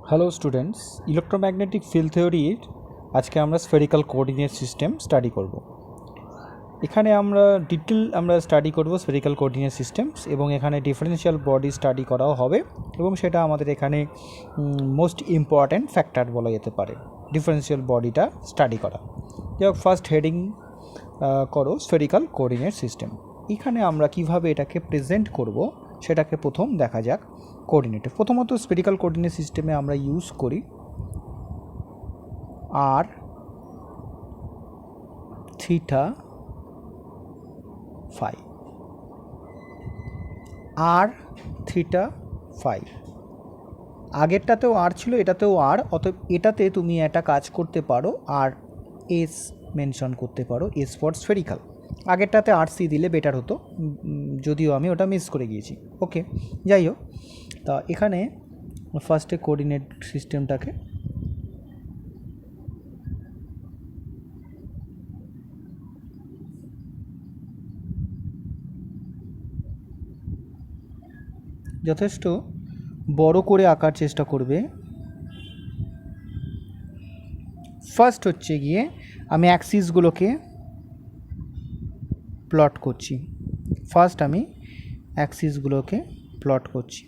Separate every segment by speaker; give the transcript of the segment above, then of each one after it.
Speaker 1: Hello students, electromagnetic field থিওরির আজকে আমরা স্ফেরিক্যাল কোঅর্ডিনেট সিস্টেম স্টাডি করব। এখানে আমরা স্টাডি করব স্ফেরিক্যাল কোঅর্ডিনেট সিস্টেমস, এবং এখানে ডিফারেন্সিয়াল বডি স্টাডি করাও হবে, এবং সেটা আমাদের এখানে মোস্ট ইম্পর্ট্যান্ট ফ্যাক্টর বলা যেতে পারে ডিফারেন্সিয়াল বডিটা স্টাডি করা। যাই হোক, ফার্স্ট হেডিং করো স্ফেরিক্যাল কোঅর্ডিনেট সিস্টেম। এখানে আমরা কিভাবে এটাকে প্রেজেন্ট করব সেটাকে প্রথম দেখা যাক। কোঅর্ডিনেটে প্রথমত স্ফেরিক্যাল কোঅর্ডিনেট সিস্টেমে আমরা ইউজ করি আর থিটা ফাই, আর থিটা ফাই। আগেরটাতেও আর ছিল, এটাতেও আর, অতএব এটাতে তুমি একটা কাজ করতে পারো, আর এস মেনশন করতে পারো, এস ফর স্ফেরিক্যাল। আগেরটাতে আর সি দিলে বেটার হতো, যদিও আমি ওটা মিস করে গিয়েছি। ওকে, যাই হোক, তা এখানে ফার্স্টে কোঅর্ডিনেট সিস্টেমটাকে যথেষ্ট বড় করে আঁকার চেষ্টা করবে। ফার্স্ট হচ্ছে গিয়ে আমি অ্যাক্সিসগুলোকে প্লট করছি।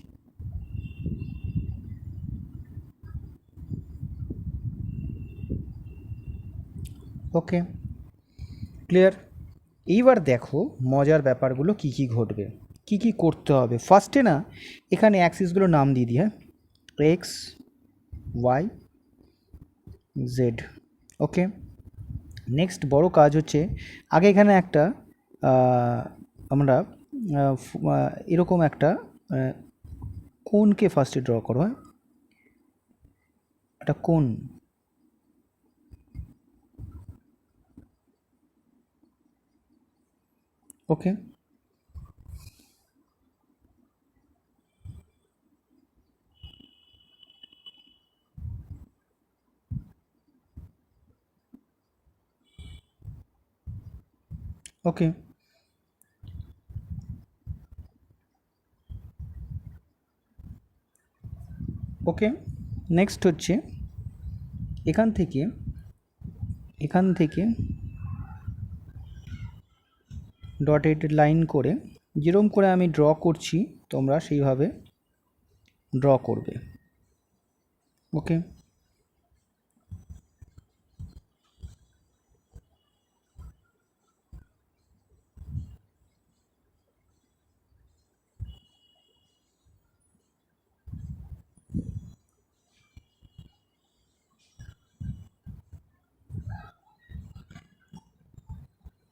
Speaker 1: ওকে, ক্লিয়ার? এইবার দেখো মজার ব্যাপারগুলো কি কি ঘটবে, কি কি করতে হবে। ফার্স্টে না এখানে অ্যাক্সিসগুলো নাম দিয়ে দিই, হ্যাঁ, এক্স ওয়াই জেড। ওকে, নেক্সট বড় কাজ হচ্ছে আগে এখানে একটা আমরা এরকম একটা কোণকে ফার্স্টে ড্র করো। হ্যাঁ, একটা কোণ। ওকে, ওকে, ওকে। নেক্সট হচ্ছে এখান থেকে ডটেড লাইন করে, যেরকম করে আমি ড্র করছি তোমরা সেইভাবে ড্র করবে। ওকে,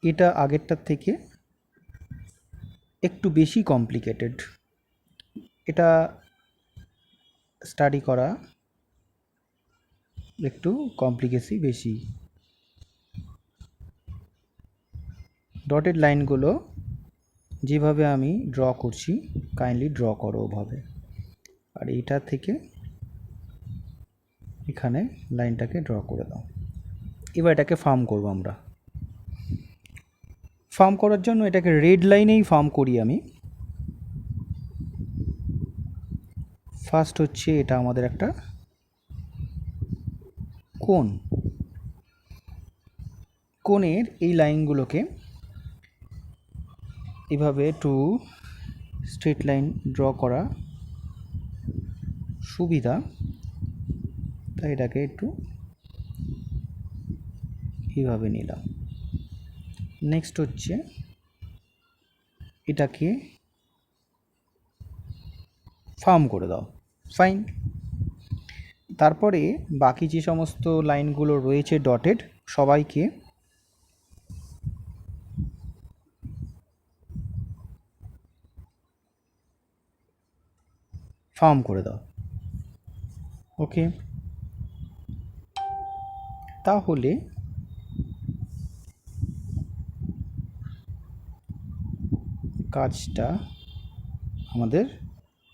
Speaker 1: এটা আগেরটার থেকে একটু বেশি কমপ্লিকেটেড, এটা স্টাডি করা একটু কমপ্লিকেসি বেশি। ডটেড লাইনগুলো যেভাবে আমি ড্র করছি কাইন্ডলি ড্র করো ওভাবে, আর এইটা থেকে এখানে লাইনটাকে ড্র করে দাও। এবার এটাকে ফার্ম করব আমরা। ফার্ম করার জন্য এটাকে রেড লাইনেই ফার্ম করি আমি। ফার্স্ট হচ্ছে এটা আমাদের একটা কোণের এই লাইনগুলোকে এভাবে টু স্ট্রেট লাইন ড্র করা সুবিধা, তাই এটাকে একটু এইভাবে নিলাম। নেক্সট হচ্ছে এটাকে ফার্ম করে দাও, ফাইন। তারপরে বাকি যে সমস্ত লাইনগুলো রয়েছে ডটেড, সবাইকে ফার্ম করে দাও। ওকে, তাহলে কাজটা আমাদের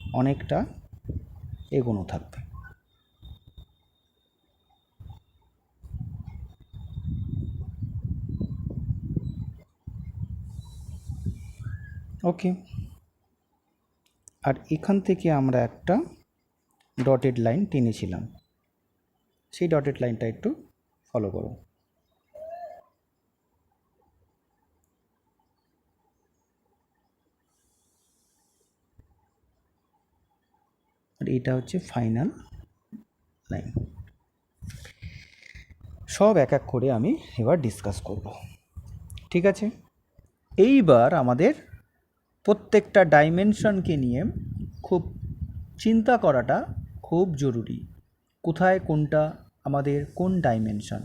Speaker 1: অনেকটা এগোনো থাকবে। ওকে, আর এখান থেকে আমরা একটা ডটেড লাইন টেনেছিলাম, সেই ডটেড লাইনটা একটু ফলো করো। আর এটা হচ্ছে ফাইনাল লাইন। সব এক এক করে আমি এবার ডিসকাস করব, ঠিক আছে? এইবার আমাদের প্রত্যেকটা ডাইমেনশনকে নিয়ে খুব চিন্তা করাটা খুব জরুরি, কোথায় কোনটা আমাদের কোন ডাইমেনশন।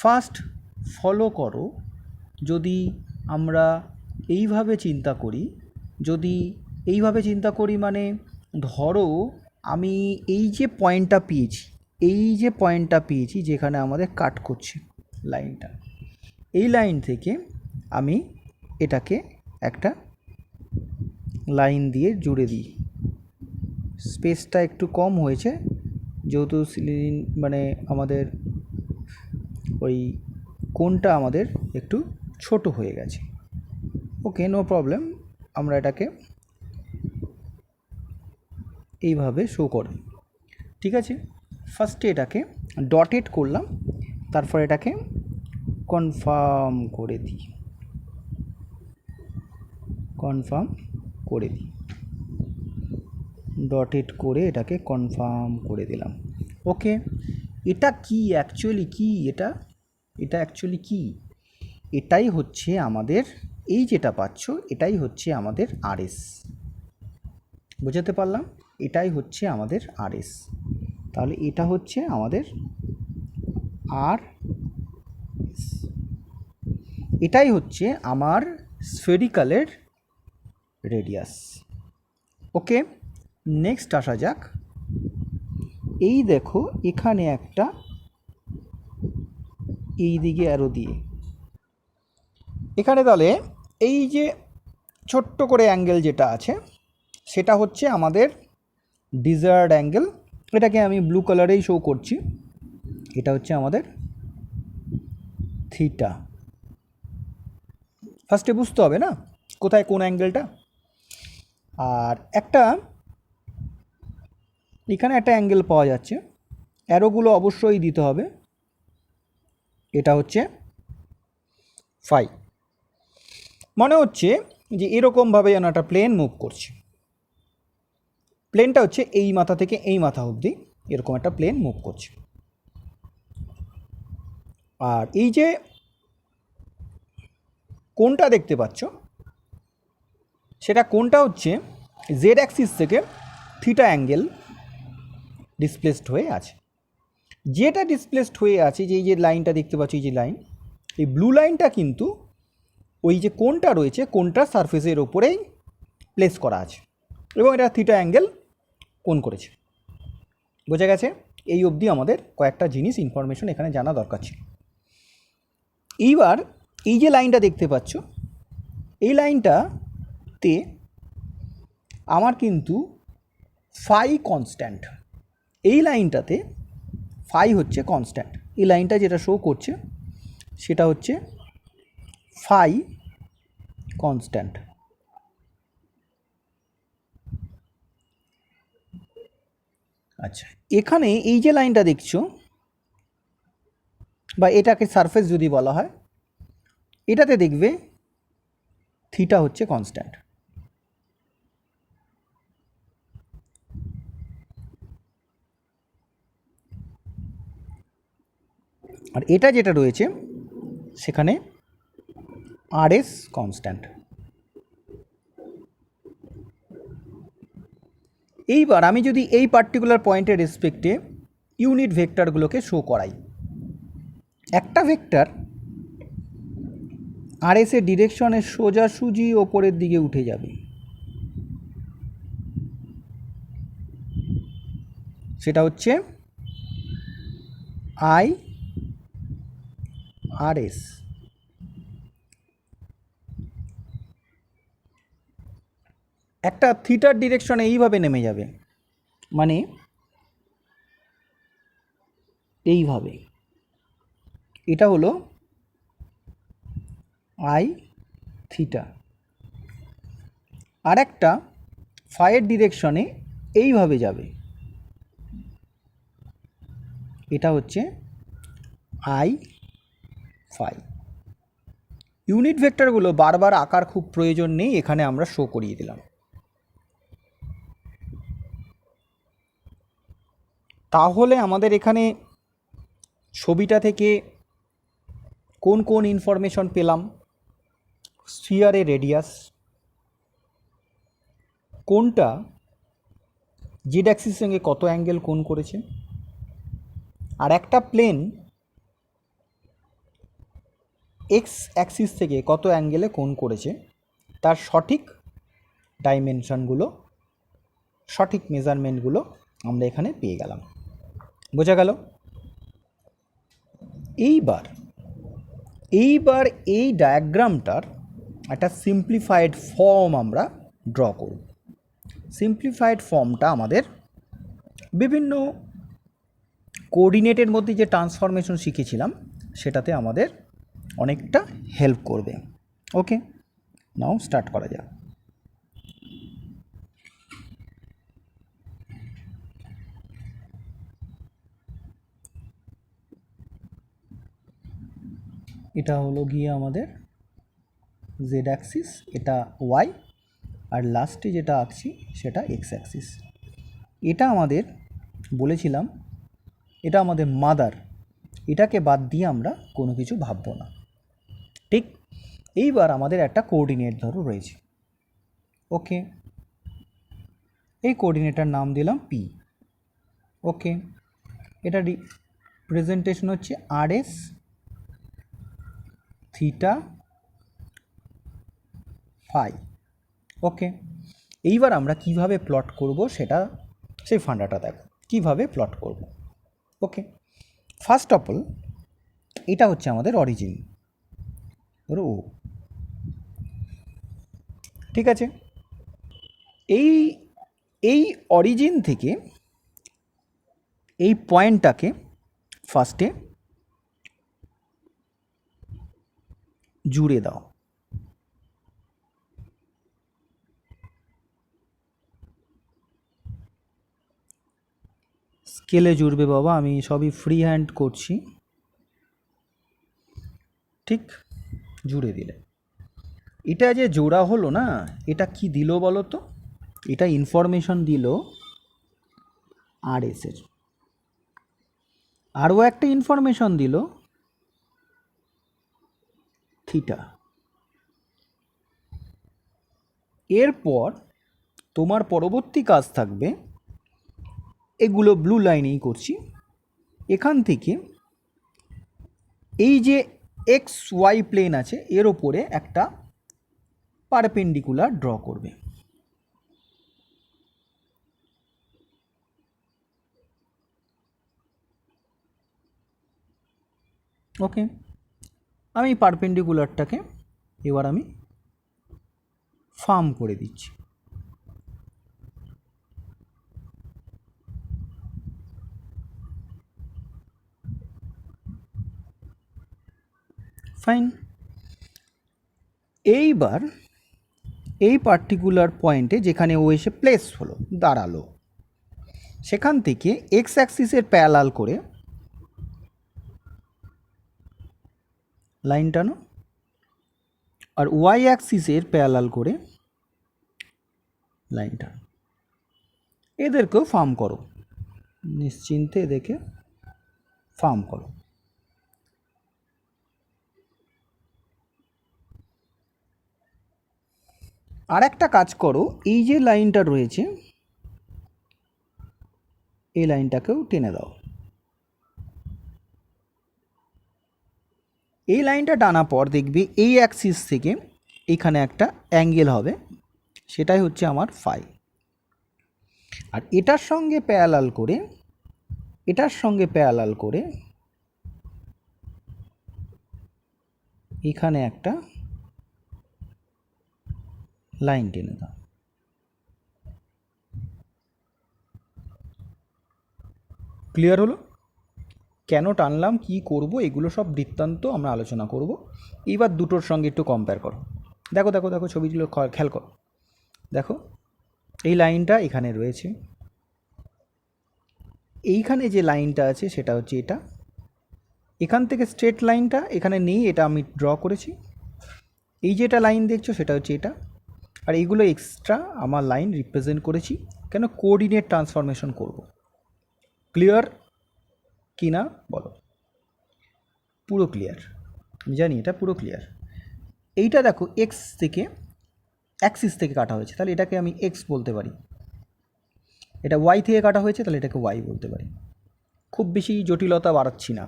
Speaker 1: ফার্স্ট ফলো করো, যদি আমরা এইভাবে চিন্তা করি, যদি এইভাবে চিন্তা করি মানে ধরো আমি এই যে পয়েন্টটা পেয়েছি, এই যে পয়েন্টটা পেয়েছি যেখানে আমাদের কাট করছে লাইনটা, এই লাইন থেকে আমি এটাকে একটা লাইন দিয়ে জুড়ে দিই। স্পেসটা একটু কম হয়েছে যেহেতু মানে আমাদের ওই কোণটা আমাদের একটু ছোট হয়ে গেছে। ওকে, নো প্রবলেম, আমরা এটাকে এইভাবে শো করব, ঠিক আছে? ফার্স্টে এটাকে ডটেড করলাম, তারপর এটাকে কনফার্ম করে দিই, কনফার্ম করে দিই, ডটেড করে এটাকে কনফার্ম করে দিলাম। ওকে, এটা কি অ্যাকচুয়ালি কি, এটা অ্যাকচুয়ালি কি? এটাই হচ্ছে আমাদের, এই যেটা পাচ্ছ এটাই হচ্ছে আমাদের আরএস। বোঝাতে পারলাম? এটাই হচ্ছে আমাদের আরএস। তাহলে এটা হচ্ছে আমাদের আর, এটাই হচ্ছে আমার স্ফেরিক্যালের রেডিয়াস। ওকে, নেক্সট আসা যাক। এই দেখো এখানে একটা এই দিকে অ্যারো দিয়ে, এখানে তাহলে এই যে ছোট্ট করে অ্যাঙ্গেল যেটা আছে সেটা হচ্ছে আমাদের ডিজায়ার্ড অ্যাঙ্গেল। এটাকে আমি ব্লু কালারেই শো করছি। এটা হচ্ছে আমাদের থিটা। ফার্স্টে বুঝতে হবে না কোথায় কোন অ্যাঙ্গেলটা। আর একটা এখানে একটা অ্যাঙ্গেল পাওয়া যাচ্ছে, অ্যারোগুলো অবশ্যই দিতে হবে। এটা হচ্ছে ফাই। মনে হচ্ছে যে এরকমভাবে যেন একটা প্লেন মুভ করছে। প্লেনটা হচ্ছে এই মাথা থেকে এই মাথা অবধি এরকম একটা প্লেন মুভ করছে। আর এই যে কোনটা দেখতে পাচ্ছ সেটা কোনটা হচ্ছে জেড অ্যাক্সিস থেকে থিটা অ্যাঙ্গেল ডিসপ্লেসড হয়ে আছে। যেটা ডিসপ্লেসড হয়ে আছে, যে এই যে লাইনটা দেখতে পাচ্ছ, এই যে লাইন, এই ব্লু লাইনটা কিন্তু ওই যে কোনটা রয়েছে কোনটা সারফেসের ওপরেই প্লেস করা আছে এবং এটা থিটা অ্যাঙ্গেল কোন করেছে। বোঝা গেছে? এই অবধি আমাদের কয়েকটা জিনিস ইনফরমেশন এখানে জানা দরকার ছিল। এইবার এই যে লাইনটা দেখতে পাচ্ছ, এই লাইনটাতে আমার কিন্তু ফাই কনস্ট্যান্ট। এই লাইনটাতে ফাই হচ্ছে কনস্ট্যান্ট। এই লাইনটা যেটা শো করছে সেটা হচ্ছে ফাই কনস্ট্যান্ট। আচ্ছা, এখানে এই যে লাইনটা দেখছো বা এটাকে সারফেস যদি বলা হয়, এটাতে দেখবে থিটা হচ্ছে কনস্ট্যান্ট। আর এটা যেটা রয়েছে সেখানে আরএস কনস্ট্যান্ট। এইবার আমি যদি এই পার্টিকুলার পয়েন্টের রেসপেক্টে ইউনিট ভেক্টরগুলোকে শো করাই, একটা ভেক্টর আরএসের ডিরেকশনে সোজাসুজি ওপরের দিকে উঠে যাবে, সেটা হচ্ছে আই আরএস। একটা থিটার ডিরেকশনে এইভাবে নেমে যাবে, মানে এইভাবে, এটা হলো আই থিটা। আর একটা ফাইয়ের ডিরেকশনে এইভাবে যাবে, এটা হচ্ছে আই ফাই। ইউনিট ভেক্টরগুলো বারবার আঁকার খুব প্রয়োজন নেই, এখানে আমরা শো করিয়ে দিলাম। তাহলে আমাদের এখানে ছবিটা থেকে কোন কোন ইনফরমেশন পেলাম? স্ফিয়ারের রেডিয়াস, কোনটা জেড অ্যাক্সিসের সঙ্গে কত অ্যাঙ্গেল কোণ করেছে, আর একটা প্লেন এক্স অ্যাক্সিস থেকে কত অ্যাঙ্গেলে কোণ করেছে তার সঠিক ডাইমেনশনগুলো, সঠিক মেজারমেন্টগুলো আমরা এখানে পেয়ে গেলাম। বোঝা গেল? এইবার এই ডায়াগ্রামটার একটা সিম্পলিফাইড ফর্ম আমরা ড্র করব। সিম্পলিফাইড ফর্মটা আমাদের বিভিন্ন কোঅর্ডিনেটের মধ্যে যে ট্রান্সফরমেশন শিখেছিলাম সেটাতে আমাদের অনেকটা হেল্প করবে। ওকে, নাও স্টার্ট করা যাক। এটা হলো গিয়ে আমাদের জেড অ্যাক্সিস, এটা ওয়াই, আর লাস্টে যেটা আঁকছি সেটা এক্স অ্যাক্সিস। এটা আমাদের বলেছিলাম এটা আমাদের মাদার, এটাকে বাদ দিয়ে আমরা কোনো কিছু ভাববো না। ঠিক, এইবার আমাদের একটা কোঅর্ডিনেট ধরো রয়েছে। ওকে, এই কোঅর্ডিনেটার নাম দিলাম পি। ওকে, এটা রিপ্রেজেন্টেশন হচ্ছে আর এস থিটা ফাই। ওকে, এইবার আমরা কিভাবে প্লট করব সেটা, সেই ফান্ডাটা দেখো কিভাবে প্লট করব। ওকে, ফার্স্ট অফ অল এটা হচ্ছে আমাদের অরিজিন, ধরো ও। ঠিক আছে, এই অরিজিন থেকে এই পয়েন্টটাকে ফার্স্টে জুড়ে দাও। স্কেলে জুড়বে বাবা, আমি সবই ফ্রি হ্যান্ড করছি। ঠিক, জুড়ে দিলে এটা যে জোড়া হলো না, এটা কি দিল বলো তো? এটা ইনফরমেশন দিল আর এসের, আরও একটা ইনফরমেশন দিল থিটা। এরপর তোমার পরবর্তী কাজ থাকবে, এগুলো ব্লু লাইনেই করছি, এখান থেকে এই যে এক্স ওয়াই প্লেন আছে এর ওপরে একটা পারপেন্ডিকুলার ড্র করবে। ওকে, আমি পারপেন্ডিকুলারটাকে এবার আমি ফার্ম করে দিচ্ছি। ফাইন, এইবার এই পার্টিকুলার পয়েন্টে যেখানে ও এসে প্লেস হলো, দাঁড়ালো, সেখান থেকে এক্স অ্যাক্সিসের প্যারালাল করে লাইন টানো, আর ওয়াই অ্যাক্সিসের প্যারালাল করে লাইন টানো। এদেরকেও ফার্ম করো, নিশ্চিন্তে এদেরকে ফার্ম করো। আর একটা কাজ করো, এই যে লাইনটা রয়েছে এই লাইনটাকেও টেনে দাও। এই লাইনটা টানা পর দেখবি এই অ্যাক্সিস থেকে এখানে একটা অ্যাঙ্গেল হবে, সেটাই হচ্ছে আমার ফাই। আর এটার সঙ্গে প্যারালাল করে, এটার সঙ্গে প্যারালাল করে এখানে একটা লাইন টেনে দাও। ক্লিয়ার হলো? কেন টানলাম, কি করব, এগুলো সব বৃত্তান্ত আমরা আলোচনা করব। এইবার দুটোর সঙ্গে একটু কম্পেয়ার করো। দেখো দেখো দেখো ছবিগুলো খেয়াল করো। দেখো এই লাইনটা এখানে রয়েছে, এইখানে যে লাইনটা আছে সেটা হচ্ছে এটা, এখান থেকে স্ট্রেট লাইনটা এখানে নেই, এটা আমি ড্র করেছি। এই যেটা লাইন দেখছো সেটা হচ্ছে এটা, আর এইগুলো এক্সট্রা আমার লাইন রিপ্রেজেন্ট করেছি কেন, কোঅর্ডিনেট ট্রান্সফরমেশন করব। ক্লিয়ার কি না বলো? পুরো ক্লিয়ার, আমি জানি এটা পুরো ক্লিয়ার। এইটা দেখো এক্স থেকে অ্যাক্সিস থেকে কাটা হয়েছে, তাহলে এটাকে আমি এক্স বলতে পারি। এটা ওয়াই থেকে কাটা হয়েছে, তাহলে এটাকে ওয়াই বলতে পারি। খুব বেশি জটিলতা বাড়াচ্ছি না।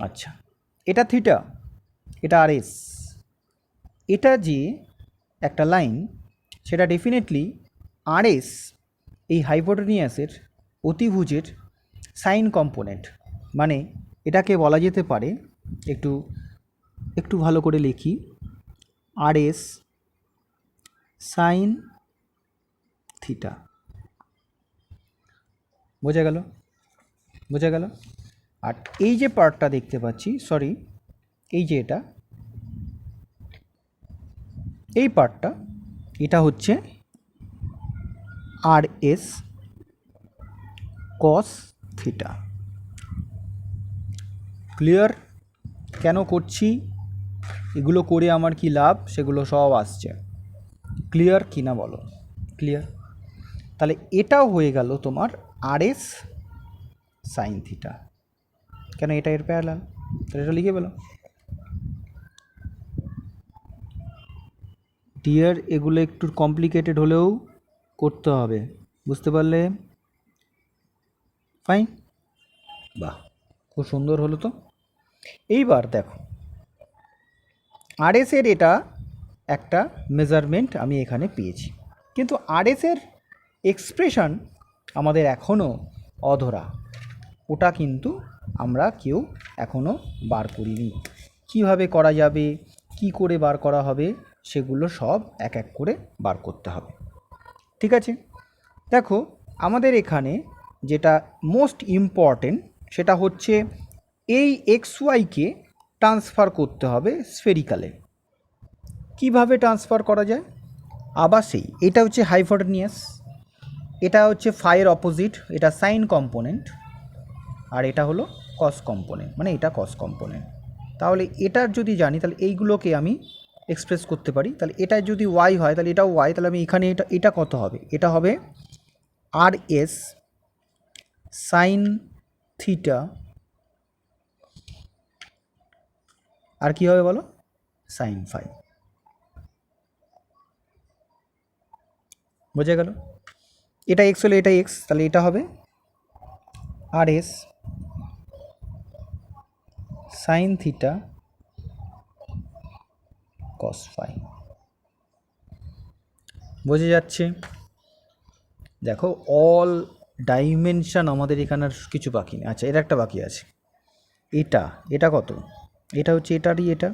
Speaker 1: আচ্ছা, এটা থিটা, এটা আর এস, এটা যে একটা লাইন, সেটা ডেফিনেটলি আর এস এই হাইপোটেনিয়াসের অতিভুজের সাইন কম্পোনেন্ট, মানে এটাকে বলা যেতে পারে, একটু একটু ভালো করে লিখি, আর এস সাইন থিটা। বোঝা গেল? বোঝা গেল? আর এই যে পার্টটা দেখতে পাচ্ছি, সরি, এই যে এই পার্টটা, এটা হচ্ছে আর এস কস থিটা। ক্লিয়ার? কেন করছি, এগুলো করে আমার কি লাভ, সেগুলো সব আসছে। ক্লিয়ার কি না বলো? ক্লিয়ার? তাহলে এটাও হয়ে গেল তোমার আর এস সাইন থিটা, কেন এটা এর প্যারালাল, তাহলে এটা লিখে পেলাম। ডিয়ার, এগুলো একটু কমপ্লিকেটেড হলেও করতে হবে, বুঝতে পারলে? ফাইন, বাহ, খুব সুন্দর হলো তো। এইবার দেখো, আরএসের এটা একটা মেজারমেন্ট আমি এখানে পেয়েছি, কিন্তু আরএসের এক্সপ্রেশন আমাদের এখনও অধরা, ওটা কিন্তু আমরা কেউ এখনও বার করিনি। কিভাবে করা যাবে, কি করে বার করা হবে, সেগুলো সব এক এক করে বার করতে হবে। ঠিক আছে, দেখো আমাদের এখানে যেটা মোস্ট ইম্পর্টেন্ট সেটা হচ্ছে এই এক্স ওয়াইকে ট্রান্সফার করতে হবে স্ফেরিক্যালে। কিভাবে ট্রান্সফার করা যায়? আবার সেই, এটা হচ্ছে হাইপোটেনিয়াস, এটা হচ্ছে ফাইয়ের অপোজিট, এটা সাইন কম্পোনেন্ট, আর এটা হলো কস কম্পোনেন্ট, মানে এটা কস কম্পোনেন্ট। তাহলে এটার যদি জানি, তাহলে এইগুলোকে আমি এক্সপ্রেস করতে পারি। তাহলে এটা যদি ওয়াই হয়, তাহলে এটাও ওয়াই, তাহলে আমি এখানে এটা কত হবে, এটা হবে আর এস সাইন থিটা, আর কি হবে বলো, সাইন ফাই। বোঝা গেল? এটা এক্স হলে এটা এক্স, তাহলে এটা হবে R S sine theta cos phi. বোঝা যাচ্ছে? দেখো অল ডাইমেনশন আমাদের এখানে আর কিছু বাকি নেই। আচ্ছা, এটা একটা বাকি আছে, এটা কত, এটা হচ্ছে এটারই এটা,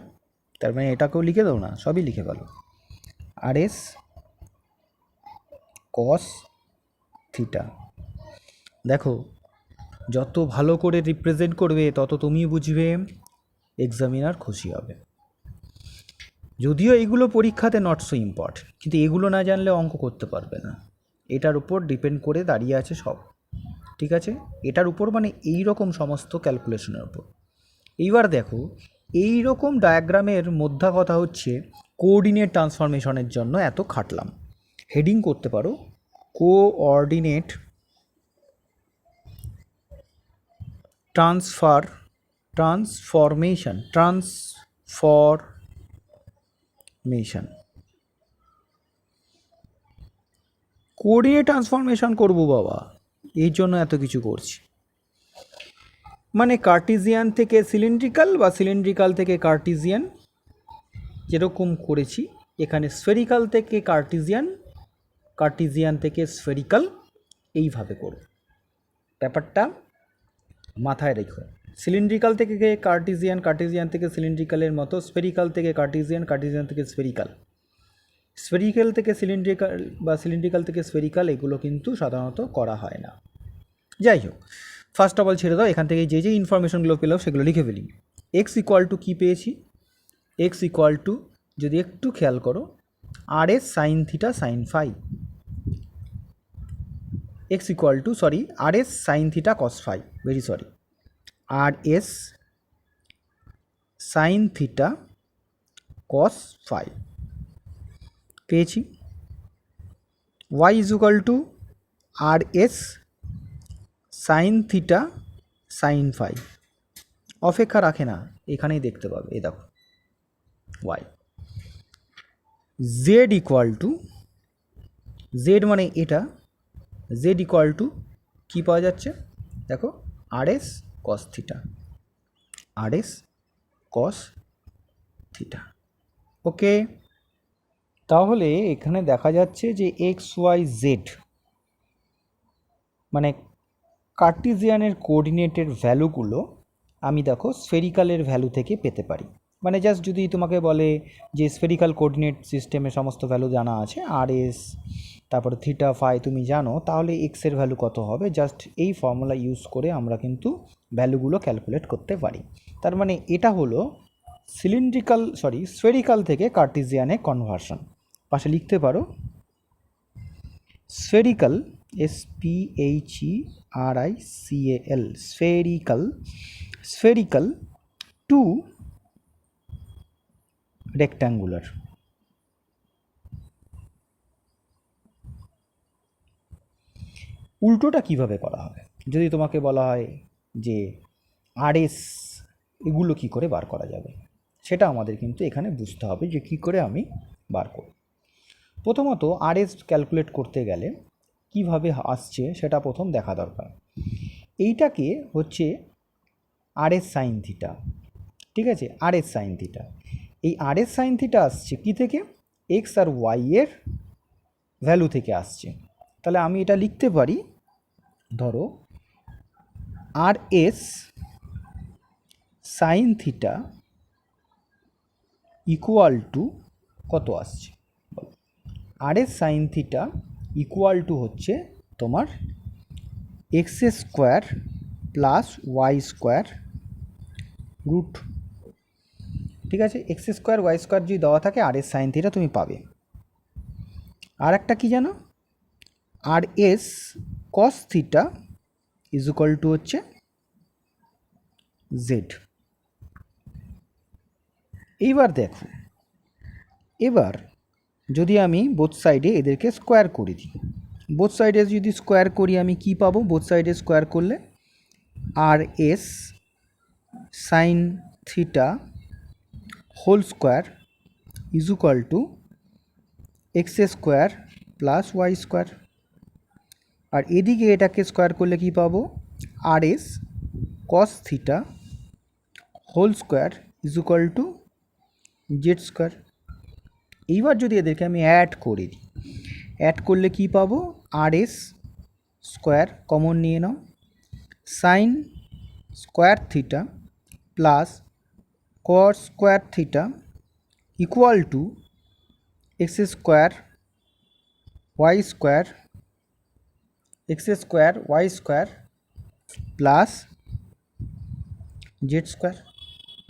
Speaker 1: তার মানে এটাকেও লিখে দাও না, সবই লিখে ফেলো, আর এস কস থিটা। দেখো যত ভালো করে রিপ্রেজেন্ট করবে তত তুমি বুঝবে, এক্সামিনার খুশি হবে। যদিও এগুলো পরীক্ষাতে নট সো ইম্পর্টেন্ট, কিন্তু এগুলো না জানলে অঙ্ক করতে পারবে না। এটার উপর ডিপেন্ড করে দাঁড়িয়ে আছে সব। ঠিক আছে, এটার উপর মানে এই রকম সমস্ত ক্যালকুলেশনের উপর। এইবার দেখো, এই রকম ডায়াগ্রামের মধ্যা কথা হচ্ছে কোঅর্ডিনেট ট্রান্সফরমেশনের জন্য এত খাটলাম। হেডিং করতে পারো কোঅর্ডিনেট ট্রান্সফরমেশন। কোঅর্ডিনেট ট্রান্সফরমেশন করবো বাবা, এই জন্য এত কিছু করছি। মানে কার্টিজিয়ান থেকে সিলিন্ড্রিক্যাল বা সিলিন্ড্রিক্যাল থেকে কার্টিজিয়ান, যেরকম করেছি এখানে স্ফেরিক্যাল থেকে কার্টিজিয়ান, কার্টিজিয়ান থেকে স্ফেরিক্যাল, এইভাবে করব। ব্যাপারটা মাথায় রেখো, সিলিন্ড্রিক্যাল থেকে কার্টিজিয়ান, কার্টিজিয়ান থেকে সিলিন্ড্রিক্যালের মতো, স্ফেরিক্যাল থেকে কার্টিজিয়ান, কার্টিজিয়ান থেকে স্ফেরিক্যাল, স্ফেরিক্যাল থেকে সিলিন্ড্রিক্যাল বা সিলিন্ড্রিক্যাল থেকে স্ফেরিক্যাল, এগুলো কিন্তু সাধারণত করা হয় না। যাই হোক, ফার্স্ট অফ অল ছেড়ে দাও, এখান থেকে যে যে ইনফরমেশনগুলো পেলাম সেগুলো লিখে ফেলি। এক্স ইকুয়াল টু কী পেয়েছি, এক্স ইকুয়াল টু, যদি একটু খেয়াল করো, R S sine theta sine phi. X equal to R S sine theta cos phi, very sorry, R S sine theta cos phi পেয়েছি। Y is equal to R S sine theta sine phi, অপেক্ষা রাখে না, এখানেই দেখতে পাবে, এ দেখো Y. Z equal to, Z মানে এটা, জেড ইকুয়াল টু কী পাওয়া যাচ্ছে দেখো, R S cos theta, R S cos theta. Okay, তাহলে এখানে দেখা যাচ্ছে যে এক্স ওয়াই জেড মানে কার্টিজিয়ানের কোঅর্ডিনেটের ভ্যালুগুলো আমি দেখো স্ফেরিক্যালের ভ্যালু থেকে পেতে পারি। মানে জাস্ট যদি তোমাকে বলে যে স্ফেরিক্যাল কোঅর্ডিনেট সিস্টেমে সমস্ত ভ্যালু জানা আছে, আর এস তারপরে থিটা ফাই তুমি জানো, তাহলে এক্সের ভ্যালু কত হবে, জাস্ট এই ফর্মুলা ইউজ করে আমরা কিন্তু ভ্যালুগুলো ক্যালকুলেট করতে পারি। তার মানে এটা হলো স্ফেরিক্যাল থেকে কার্টিজিয়ানে কনভার্সন। পাশে লিখতে পারো spherical, SPHERICAL, spherical to rectangular। উল্টোটা কিভাবে করা হবে, যদি তোমাকে বলা হয় যে আরএস এগুলো কি করে বার করা যাবে, সেটা আমাদের কিন্তু এখানে বুঝতে হবে যে কি করে আমি বার করব। প্রথমত আরএস ক্যালকুলেট করতে গেলে কিভাবে আসছে সেটা প্রথম দেখা দরকার। এইটাকে হচ্ছে আর এস সাইন থিটা, ঠিক আছে, আর এস সাইন থিটা। এই আর এস সাইন থিটা আসছে কি থেকে, এক্স আর ওয়াই এর ভ্যালু থেকে আসছে। তাহলে আমি এটা লিখতে পারি, ধরো R S sine theta equal to কত আসছে, R S sine theta equal to হচ্ছে তোমার X square plus Y square root, ঠিক আছে, এক্স স্কোয়ার ওয়াই স্কোয়ার যদি দেওয়া থাকে আর এস সাইন থিটা তুমি পাবে। আর একটা কী জানো, R S cos theta is equal to হচ্ছে জেড। এইবার দেখো, এবার যদি আমি বোথ সাইডে এদেরকে স্কোয়ার করে দিই, বোথ সাইডে যদি স্কোয়ার করি আমি কি পাবো, বোথ সাইডে স্কোয়ার করলে R S sine theta whole square is equal to X square plus Y square. আর এদিকে এটাকে স্কোয়ার করলে কি পাবো, R S cos theta whole square is equal to Z square. এইবার যদি এদেরকে আমি অ্যাড করে দিই, অ্যাড করলে কি পাবো, আর এস স্কোয়ার কমন নিয়ে নাও, sine square theta plus cos square theta equal to X square Y square, X square Y square plus Z square.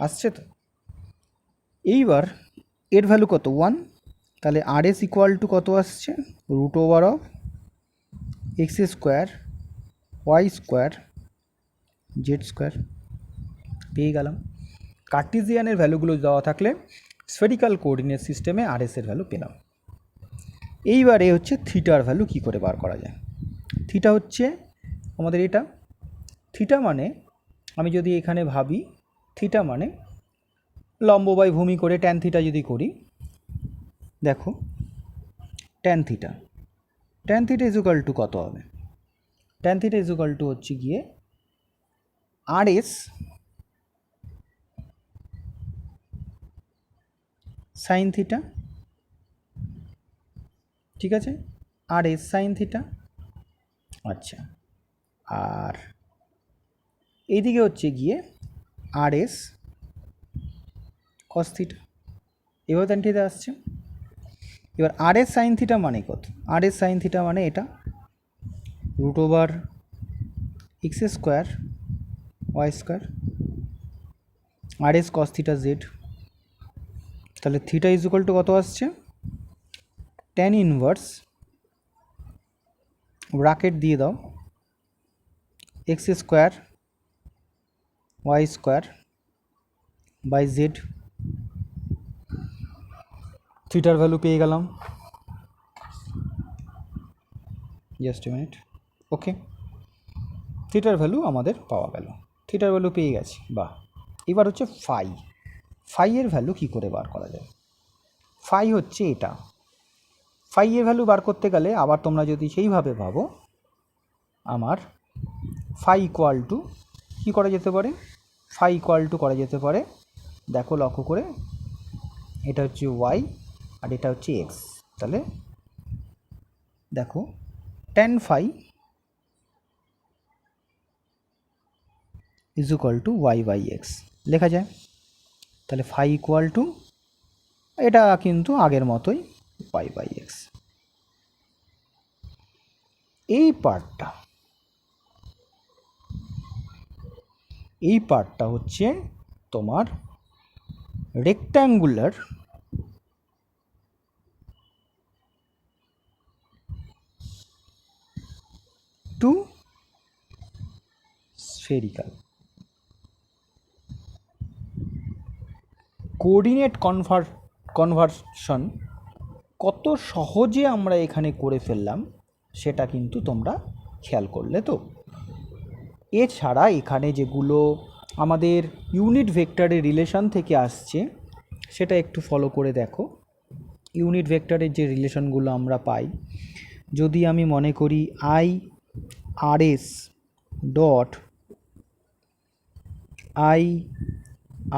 Speaker 1: আসছে তো? এইবার এর ভ্যালু কত, 1, তাহলে আর এস ইকুয়াল টু কত আসছে, root over of X square Y square Z square. পেয়ে গেলাম। কার্টিজিয়ানের ভ্যালুগুলো দেওয়া থাকলে স্ফেরিক্যাল কোঅর্ডিনেট সিস্টেমে আর এস এর ভ্যালু পেলাম। এইবারে হচ্ছে থিটার ভ্যালু কি করে বার করা যায়। থিটা হচ্ছে আমাদের এটা, থিটা মানে আমি যদি এখানে ভাবি, থিটা মানে লম্ব বাই ভূমি করে ট্যান থিটা যদি করি, দেখো tan theta, tan theta is equal to কত হবে, tan theta is equal to হচ্ছে গিয়ে আর এস সাইন থিটা, ঠিক আছে, আর এস সাইন থিটা। আচ্ছা, আর এইদিকে হচ্ছে গিয়ে আর এস কস থিটা, এবার ট্যান থিটা আসছে। এবার আর এস সাইন থিটা মানে কত, আর এস সাইন থিটা মানে এটা root over X square Y square R S cos theta Z. তাহলে থিটা ইজ ইকুয়াল টু কত আসছে, ট্যান ইনভার্স ব্র্যাকেট দিয়ে দাও X square Y square by Z, থিটার ভ্যালু পেয়ে গেলাম, জাস্ট এ মিনিট, ওকে, থিটার ভ্যালু আমাদের পাওয়া গেল, থিটার ভ্যালু পেয়ে গেছি, বাহ। এবার হচ্ছে ফাই, ফাইয়ের ভ্যালু কী করে বার করা যায়? ফাই হচ্ছে এটা, ফাইয়ের ভ্যালু বার করতে গেলে আবার তোমরা যদি সেইভাবে ভাবো, আমার ফাই ইকুয়াল টু কী করা যেতে পারে? ফাই ইকুয়াল টু করা যেতে পারে, দেখো লক্ষ্য করে, এটা হচ্ছে ওয়াই আর এটা হচ্ছে এক্স, তাহলে দেখো tan phi is equal to Y by X লেখা যায়। তাহলে ফাই ইকুয়াল টু এটা কিন্তু আগের মতোই ওয়াই বাই এক্স। এই পার্টটা হচ্ছে তোমার rectangular to spherical. Coordinate conversion কত সহজে আমরা এখানে করে ফেললাম সেটা কিন্তু তোমরা খেয়াল করলে তো। এছাড়া এখানে যেগুলো আমাদের ইউনিট ভেক্টরের রিলেশন থেকে আসছে সেটা একটু ফলো করে দেখো। ইউনিট ভেক্টরের যে রিলেশনগুলো আমরা পাই, যদি আমি মনে করি I R S dot I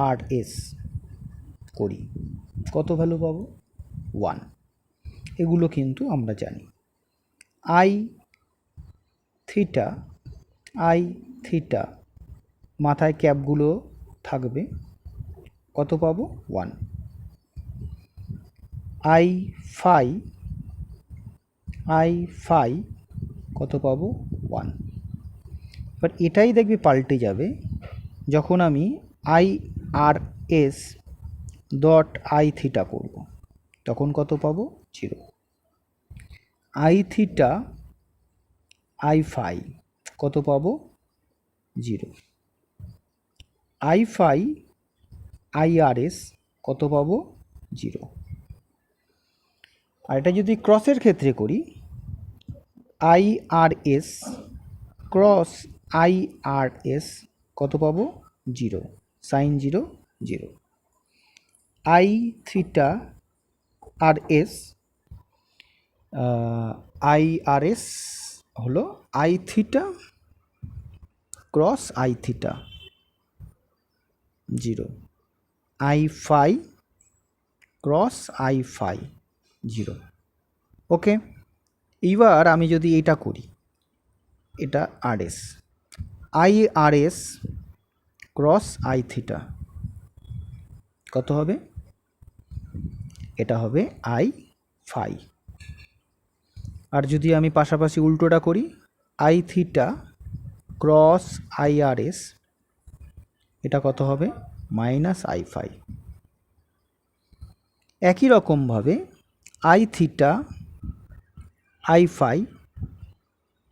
Speaker 1: R S করি, কত ভ্যালু পাবো? 1। এগুলো কিন্তু আমরা জানি। আই থিটা মাথায় ক্যাপগুলো থাকবে, কত পাবো? 1। আই ফাই কত পাবো? 1। বাট এটাই দেখবি পাল্টে যাবে যখন আমি I R S dot I theta করব, তখন কত পাবো? 0। আই থিটা আই ফাই কত পাবো? 0। I phi I R S কত পাবো? 0। আর এটা যদি ক্রসের ক্ষেত্রে করি, I R S cross I R S কত পাবো? 0, sine 0 0। I theta R S I R S হলো I theta cross I theta 0, I phi cross I phi 0। Okay, এইবার আমি যদি এটা করি, এটা R S, I R S cross I theta কত হবে? এটা হবে আই ফাই। আর যদি আমি পাশাপাশি উল্টোটা করি, I theta cross I R S, এটা কত হবে? Minus I phi. একই রকমভাবে আই থিটা আই ফাই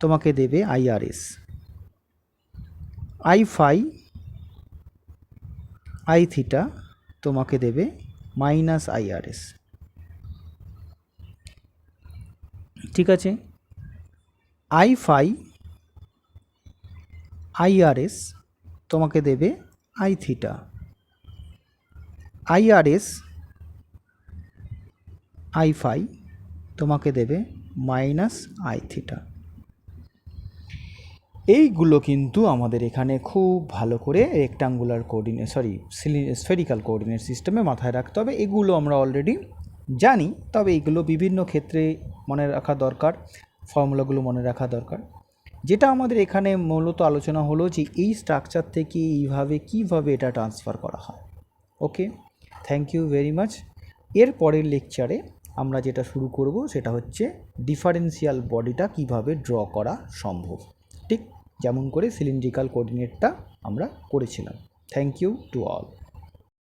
Speaker 1: তোমাকে দেবে I R S, I phi I theta তোমাকে দেবে মাইনাস আই আর এস। ঠিক আছে, I phi I R S তোমাকে দেবে I theta, I R S I phi তোমাকে দেবে মাইনাস আই থিটা। এইগুলো কিন্তু আমাদের এখানে খুব ভালো করে রেক্টাঙ্গুলার স্ফেরিক্যাল কোঅর্ডিনেট সিস্টেমে মাথায় রাখতে হবে। এগুলো আমরা অলরেডি জানি, তবে এইগুলো বিভিন্ন ক্ষেত্রে মনে রাখা দরকার, ফর্মুলাগুলো মনে রাখা দরকার। যেটা আমাদের এখানে মূলত আলোচনা হলো যে এই স্ট্রাকচার থেকে কীভাবে এটা ট্রান্সফার করা হয়। ওকে, থ্যাংক ইউ ভেরি মাচ। এর পরের লেকচারে আমরা যেটা শুরু করব সেটা হচ্ছে ডিফারেন্সিয়াল বডিটা কিভাবে ড্র করা সম্ভব, ঠিক যেমন করে সিলিন্ড্রিক্যাল কোঅর্ডিনেটটা আমরা করেছিলাম। Thank you to all.